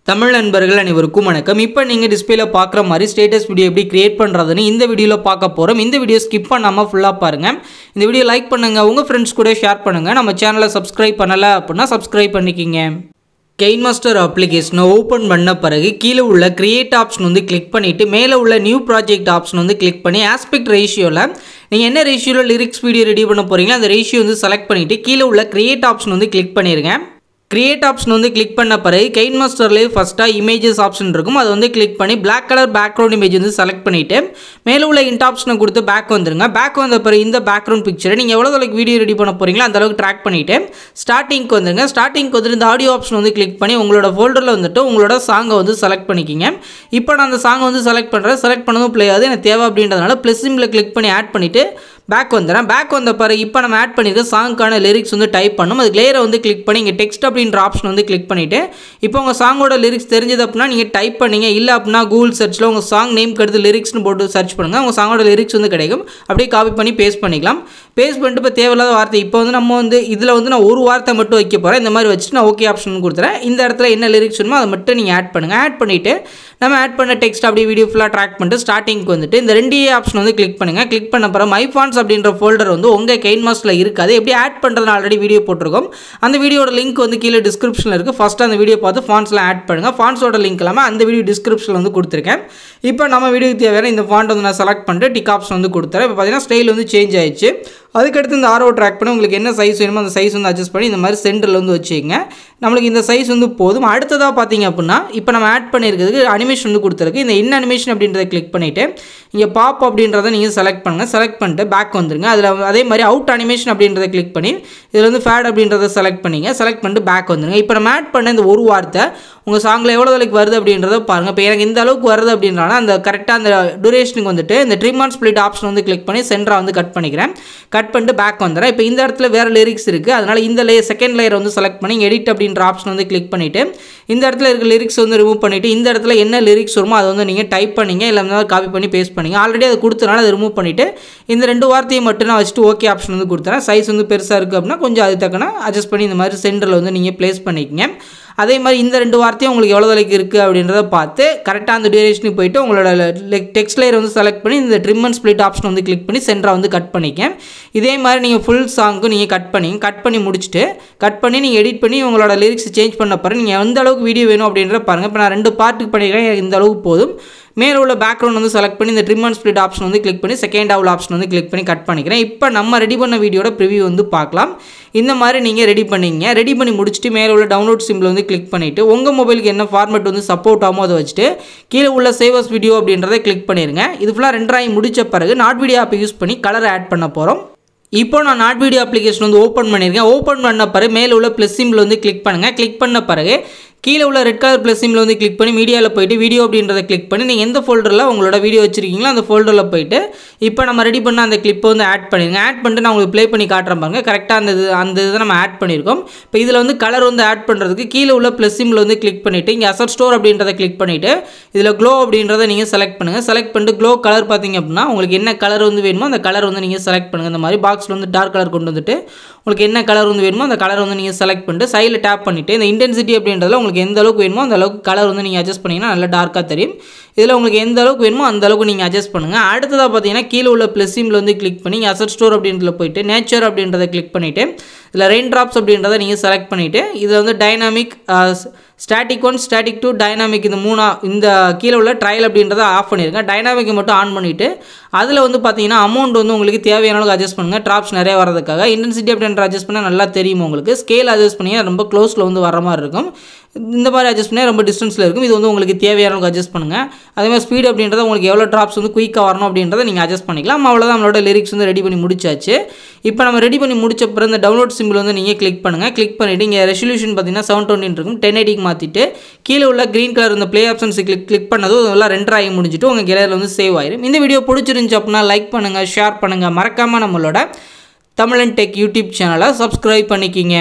தமிழ் நண்பர்கள் அனைவருக்கும் வணக்கம். இப்போ நீங்கள் டிஸ்பிளேல பார்க்குற மாதிரி ஸ்டேட்டஸ் வீடியோ எப்படி கிரியேட் பண்ணுறதுன்னு இந்த வீடியோவில் பார்க்க போகிறோம். இந்த வீடியோ ஸ்கிப் பண்ணாமல் ஃபுல்லாக பாருங்கள். இந்த வீடியோ லைக் பண்ணுங்கள், உங்கள் ஃப்ரெண்ட்ஸ் கூட ஷேர் பண்ணுங்கள். நம்ம சேனலை சப்ஸ்கிரைப் பண்ணலை அப்படின்னா சப்ஸ்கிரைப் பண்ணிக்கிங்க. Kinemaster அப்ளிகேஷனை ஓப்பன் பண்ண பிறகு கீழே உள்ள கிரியேட் ஆப்ஷன் வந்து கிளிக் பண்ணிவிட்டு மேலே உள்ள நியூ ப்ராஜெக்ட் ஆப்ஷன் வந்து கிளிக் பண்ணி ஆஸ்பெக்ட் ரேஷியோவில் நீங்கள் என்ன ரேஷியோவில் லிரிக்ஸ் வீடியோ ரெடி பண்ண போகிறீங்களோ அந்த ரேஷியோ வந்து செலக்ட் பண்ணிவிட்டு கீழே உள்ள கிரியேட் ஆப்ஷன் வந்து கிளிக் பண்ணிடுங்க. கிரியேட் ஆப்ஷன் வந்து கிளிக் பண்ண பிறகு கைன்மாஸ்டர்லேயே ஃபஸ்ட்டாக இமேஜஸ் ஆப்ஷன் இருக்கும். அதை வந்து கிளிக் பண்ணி பிளாக் கலர் பேக்ரவுண்ட் இமேஜ் வந்து செலக்ட் பண்ணிவிட்டு மேலே உள்ள இன்ட் ஆப்ஷனை கொடுத்து பேக் வந்துருங்க. பேக் வந்த பிறகு இந்த பேக்ரவுண்ட் பிக்சரை நீங்கள் எவ்வளோ அளவுக்கு வீடியோ ரெடி பண்ண போகிறீங்களோ அந்த அளவுக்கு ட்ராக் பண்ணிவிட்டு ஸ்டார்டிங்க்கு வந்துருங்க. ஸ்டார்டிங்க்கு வந்துட்டு இந்த ஆடியோ ஆப்ஷன் வந்து கிளிக் பண்ணி உங்களோட ஃபோல்டரில் வந்துட்டு உங்களோட சாங்கை வந்து செலக்ட் பண்ணிக்கிங்க. இப்போ நான் அந்த சாங்கை வந்து செலக்ட் பண்ணுறேன். செலக்ட் பண்ணதும் ப்ளே ஆகுது, எனக்கு தேவை அப்படின்றதுனால ப்ளஸ் சிம்பில் கிளிக் பண்ணி ஆட் பண்ணிவிட்டு பேக் வந்துடுறேன். பேக் வந்த பிறகு இப்போ நம்ம ஆட் பண்ணியிருக்க சாங்க்கான லிரிக்ஸ் வந்து டைப் பண்ணணும். அதுக்கு லேயரை வந்து கிளிக் பண்ணி இங்கே டெக்ஸ்ட் அப்படின்ற ஆப்ஷன் வந்து கிளிக் பண்ணிவிட்டு இப்போ உங்கள் சாங்கோட லிரிக்ஸ் தெரிஞ்சது அப்படின்னா நீங்கள் டைப் பண்ணிங்க. இல்லை அப்படின்னா கூகுள் சர்ச்சில் உங்கள் சாங் நேம்க்கு அடுத்து லிரிக்ஸ்னு போட்டு சர்ச் பண்ணுங்கள். உங்கள் சாங்கோட லிரிக்ஸ் வந்து கிடைக்கும். அப்படியே காப்பி பண்ணி பேஸ்ட் பண்ணிக்கலாம். பேஸ்ட் பண்ணிட்டு இப்போ தேவையில்லாத வார்த்தை இப்போ வந்து நம்ம வந்து இதில் வந்து நான் ஒரு வார்த்தை மட்டும் வைக்க போகிறேன். இந்த மாதிரி வச்சுட்டு நான் ஓகே ஆப்ஷன் கொடுத்துறேன். இந்த இடத்துல என்ன லிரிக்ஸ் வேணுமோ அதை மட்டும் நீங்கள் ஆட் பண்ணுங்கள். ஆட் பண்ணிவிட்டு நம்ம ஆட் பண்ண டெக்ஸ்ட் அப்படியே வீடியோ ஃபுல்லாக ட்ராக் பண்ணிட்டு ஸ்டார்டிங்க்கு வந்துட்டு இந்த 2 ஆப்ஷன் வந்து கிளிக் பண்ணுங்கள். கிளிக் பண்ண பிறகு மை ஃபான்ட்ஸ் அப்படின்ற ஃபோல்டர் வந்து உங்கள் கைன்மாஸ்டரில் இருக்காது. எப்படி ஆட் பண்ணுறதுன்னு ஆல்ரெடி வீடியோ போட்டிருக்கோம். அந்த வீடியோட லிங்க் வந்து கீழே டிஸ்கிரிப்ஷனில் இருக்குது. ஃபஸ்ட்டு அந்த வீடியோ பார்த்து ஃபான்ட்ஸ்லாம் ஆட் பண்ணுங்கள். ஃபான்ட்ஸோட லிங்க் இல்லாமல் அந்த வீடியோ டிஸ்கிரிப்ஷனில் வந்து கொடுத்துருக்கேன். இப்போ நம்ம வீடியோக்கு தேவையான இந்த ஃபாண்ட் வந்து நான் செலக்ட் பண்ணிட்டு டிக் ஆப்ஷன் வந்து கொடுத்துறேன். இப்போ பார்த்தீங்கன்னா ஸ்டைல் வந்து சேஞ்ச் ஆயிடுச்சு. அதுக்கடுத்து இந்த ஆரோ ட்ராக் பண்ணி உங்களுக்கு என்ன சைஸ் வேணுமோ அந்த சைஸ் வந்து அட்ஜஸ்ட் பண்ணி இந்த மாதிரி சென்டரில் வந்து வச்சுக்கோங்க. நம்மளுக்கு இந்த சைஸ் வந்து போதும். அடுத்ததாக பார்த்தீங்க அப்படின்னா இப்போ நம்ம ஆட் பண்ணியிருக்கிறதுக்கு அனிமேஷன் வந்து கொடுத்துருக்கு. இந்த என்ன அனிமேஷன் அப்படின்றத கிளிக் பண்ணிவிட்டு இங்கே பாப் அப்படின்றத நீங்கள் செலக்ட் பண்ணுங்கள். செலக்ட் பண்ணிட்டு பேக் வந்துருங்க. அதில் அதே மாதிரி அவுட் அனிமேஷன் அப்படின்றத கிளிக் பண்ணி இதில் வந்து ஃபேட் அப்படின்றத செலக்ட் பண்ணிங்க. செலக்ட் பண்ணிட்டு பேக் வந்துருங்க. இப்போ நம்ம ஆட் பண்ண இந்த ஒரு வார்த்தை உங்கள் சாங்கில் எவ்வளோ அளவுக்கு வருது அப்படின்றத பாருங்கள். இப்போ எனக்கு இந்த அளவுக்கு வருது அப்படின்றனால அந்த கரெக்டாக அந்த டூரேஷனுக்கு வந்துட்டு இந்த ட்ரிம் அண்ட் ஸ்ப்ளிட் ஆப்ஷன் வந்து கிளிக் பண்ணி சென்டராக வந்து கட் பண்ணிக்கிறேன். கட் பண்ணிட்டு பேக் வந்துடுறேன். இப்போ இந்த இடத்துல வேறு லிரிக்ஸ் இருக்குது. அதனால் இந்த செகண்ட் லேயர் வந்து செலக்ட் பண்ணி எடிட் அப்படின்ற ஆப்ஷன் வந்து கிளிக் பண்ணிவிட்டு இந்த இடத்துல இருக்க லிரிக்ஸ் வந்து ரிமூவ் பண்ணிவிட்டு இந்த இடத்துல என்ன லிரிக்ஸ் வருமோ அதை வந்து நீங்கள் டைப் பண்ணிங்க. இல்லை காப்பி பண்ணி பேஸ்ட் பண்ணிங்க. ஆல்ரெடி அதை கொடுத்தனால அதை ரிமூவ் பண்ணிவிட்டு இந்த 2 வார்த்தையை மட்டும் நான் வச்சுட்டு ஓகே ஆப்ஷன் வந்து கொடுத்துறேன். சைஸ் வந்து பெருசாக இருக்குது அப்படின்னா கொஞ்சம் அது தக்கன அட்ஜஸ்ட் பண்ணி இந்த மாதிரி சென்டரில் வந்து நீங்கள் ப்ளேஸ் பண்ணிக்கங்க. அதே மாதிரி இந்த 2 வார்த்தையும் உங்களுக்கு எவ்வளோ அளவுக்கு இருக்குது அப்படின்றத பார்த்து கரெக்டாக அந்த டியூரேஷனுக்கு போய்ட்டு உங்களோட டெக்ஸ்ட் லேயர் வந்து செலக்ட் பண்ணி இந்த ட்ரிம் அண்ட் ஸ்ப்ளிட் ஆப்ஷன் வந்து கிளிக் பண்ணி சென்டராக வந்து கட் பண்ணிக்க. இதே மாதிரி நீங்கள் ஃபுல் சாங்க்கும் நீங்கள் கட் பண்ணி முடிச்சுட்டு கட் பண்ணி நீங்கள் எடிட் பண்ணி உங்களோட லிரிக்ஸ் சேஞ்ச் பண்ண பிறகு நீங்கள் எந்த அளவுக்கு வீடியோ வேணும் அப்படின்றத பாருங்கள். இப்போ நான் 2 பார்ட்டுக்கு பண்ணிக்கிறேன். இந்த அளவுக்கு போதும். மேலே உள்ள பேக்ரவுண்ட் வந்து செலக்ட் பண்ணி இந்த ட்ரிம் அண்ட் ஸ்ப்ளிட் ஆப்ஷன் வந்து கிளிக் பண்ணி செகண்ட் ஆவில் ஆப்ஷன் வந்து கிளிக் பண்ணி கட் பண்ணிக்கிறேன். இப்போ நம்ம ரெடி பண்ண வீடியோட ப்ரிவியூ வந்து பார்க்கலாம். இந்த மாதிரி நீங்கள் ரெடி பண்ணிங்க. ரெடி பண்ணி முடிச்சுட்டு மேலே உள்ள டவுன்லோட் சிம்பிள் வந்து கிளிக் பண்ணிவிட்டு உங்கள் மொபைலுக்கு என்ன ஃபார்மேட் வந்து சப்போர்ட் ஆகுமோ அதை வச்சுட்டு கீழே உள்ள சேவஸ் வீடியோ அப்படின்றத கிளிக் பண்ணிடுங்க. இது ஃபுல்லாக ரெண்டராகி முடித்த பிறகு நாட் வீடியோ ஆப்பை யூஸ் பண்ணி கலரை ஆட் பண்ண போகிறோம். இப்போ நான் நாட் வீடியோ அப்ளிகேஷன் வந்து ஓப்பன் பண்ணியிருக்கேன். ஓப்பன் பண்ண பிறகு மேலே உள்ள ப்ளஸ் சிம்பிள் வந்து கிளிக் பண்ணுங்கள். கிளிக் பண்ண பிறகு கீழே உள்ள ரெட் கலர் ப்ளஸ் சிம்பிள் வந்து கிளிக் பண்ணி மீடியாவில் போய்ட்டு வீடியோ அப்படின்றத கிளிக் பண்ணி நீங்கள் எந்த ஃபோல்டரில் உங்களோட வீடியோ வச்சுருக்கீங்களோ அந்த ஃபோல்டரில் போய்ட்டு இப்போ நம்ம ரெடி பண்ண அந்த கிளிப்பை வந்து ஆட் பண்ணிடுங்க. ஆட் பண்ணிட்டு நான் உங்களுக்கு ப்ளே பண்ணி காட்டுறேன் பாருங்கள். கரெக்டாக அந்த இதை நம்ம ஆட் பண்ணியிருக்கோம். இப்போ இதில் வந்து கலர் வந்து ஆட் பண்ணுறதுக்கு கீழே உள்ள ப்ளஸ் சிம்பிள் வந்து கிளிக் பண்ணிவிட்டு இங்கே அசட் ஸ்டோர் அப்படின்றத கிளிக் பண்ணிவிட்டு இதில் க்ளோ அப்படின்றத நீங்கள் செலக்ட் பண்ணுங்கள். செலக்ட் பண்ணிட்டு க்ளோ கலர் பார்த்தீங்க அப்படின்னா உங்களுக்கு என்ன கலர் வந்து வேணுமோ அந்த கலர் வந்து நீங்கள் செலக்ட் பண்ணுங்கள். இந்த மாதிரி பாக்ஸில் வந்து டார்க் கலர் கொண்டு வந்துட்டு உங்களுக்கு என்ன கலர் வந்து வேணுமோ அந்த கலர் வந்து நீங்கள் செலக்ட் பண்ணிட்டு சைடில் டேப் பண்ணிவிட்டு இந்த இன்டென்சிட்டி அப்படின்றதுல உங்களுக்கு எந்த அளவுக்கு வேணுமோ அந்த அளவுக்கு கலர் வந்து நீங்கள் அட்ஜஸ்ட் பண்ணிங்கன்னா நல்லா டார்க்காக தெரியும். இதில் உங்களுக்கு எந்த அளவுக்கு வேணுமோ அந்த அளவுக்கு நீங்கள் அட்ஜஸ்ட் பண்ணுங்கள். அடுத்ததாக பார்த்தீங்கன்னா கீழே உள்ள ப்ளஸ் சிம்பிள் வந்து கிளிக் பண்ணி அசட் ஸ்டோர் அப்படின்றத போய்ட்டு நேச்சர் அப்படின்றத கிளிக் பண்ணிவிட்டு இதில் ரெயின் ட்ராப்ஸ் அப்படின்றத நீங்கள் செலக்ட் பண்ணிவிட்டு இதில் வந்து டைனாமிக் ஸ்டாட்டிக் 1 ஸ்டாட்டிக் 2 டைனாமிக் இந்த கீழே உள்ள ட்ரையல் அப்படின்றத ஆஃப் பண்ணியிருக்கேன். டைனாமிக்கை மட்டும் ஆன் பண்ணிவிட்டு அதில் வந்து பார்த்தீங்கன்னா அமௌண்ட் வந்து உங்களுக்கு தேவையான அளவுக்கு அட்ஜஸ்ட் பண்ணுங்கள். ட்ராப்ஸ் நிறைய வரதுக்காக இன்டென்சிட்டி அப்படின்ற அட்ஜஸ்ட் பண்ணால் நல்லா தெரியும் உங்களுக்கு. ஸ்கேல் அட்ஜஸ்ட் பண்ணி ரொம்ப க்ளோஸில் வந்து வர மாதிரி இருக்கும். இந்த மாதிரி அட்ஜஸ்ட் பண்ணி ரொம்ப டிஸ்டன்ஸில் இருக்கும். இது வந்து உங்களுக்கு தேவையான அளவுக்கு அட்ஜஸ்ட் பண்ணுங்கள். அதே மாதிரி ஸ்பீட் அப்படின்றத உங்களுக்கு எவ்வளோ ட்ராப்ஸ் வந்து குயிக்காக வரணும் அப்படின்றத நீங்கள் அட்ஜஸ்ட் பண்ணிக்கலாம். அவ்வளோதான் நம்மளோட லிரிக்ஸ் வந்து ரெடி பண்ணி முடிச்சாச்சு. இப்போ நம்ம ரெடி பண்ணி முடிச்ச பிறகு இந்த டவுன்லோட் சிம்பிள் வந்து நீங்கள் கிளிக் பண்ணுங்கள். கிளிக் பண்ணிவிட்டு இங்கே ரெசல்யூஷன் பார்த்தீங்கன்னா 720 இருக்கும். 1080க்கு மாற்றிட்டு கீழே உள்ள க்ரீன் கலர் இந்த ப்ளே ஆப்ஷன்ஸ் கிளிக் பண்ணதும் அதெல்லாம் ரெண்டராகி முடிஞ்சிட்டு உங்கள் கேலரியில் வந்து சேவ் ஆயிடும். இந்த வீடியோ பிடிச்சிருந்துச்சு அப்படின்னா லைக் பண்ணுங்கள், ஷேர் பண்ணுங்கள். மறக்காமல் நம்மளோட தமிழன் டெக் யூடியூப் சேனலை சப்ஸ்கிரைப் பண்ணிக்கிங்க.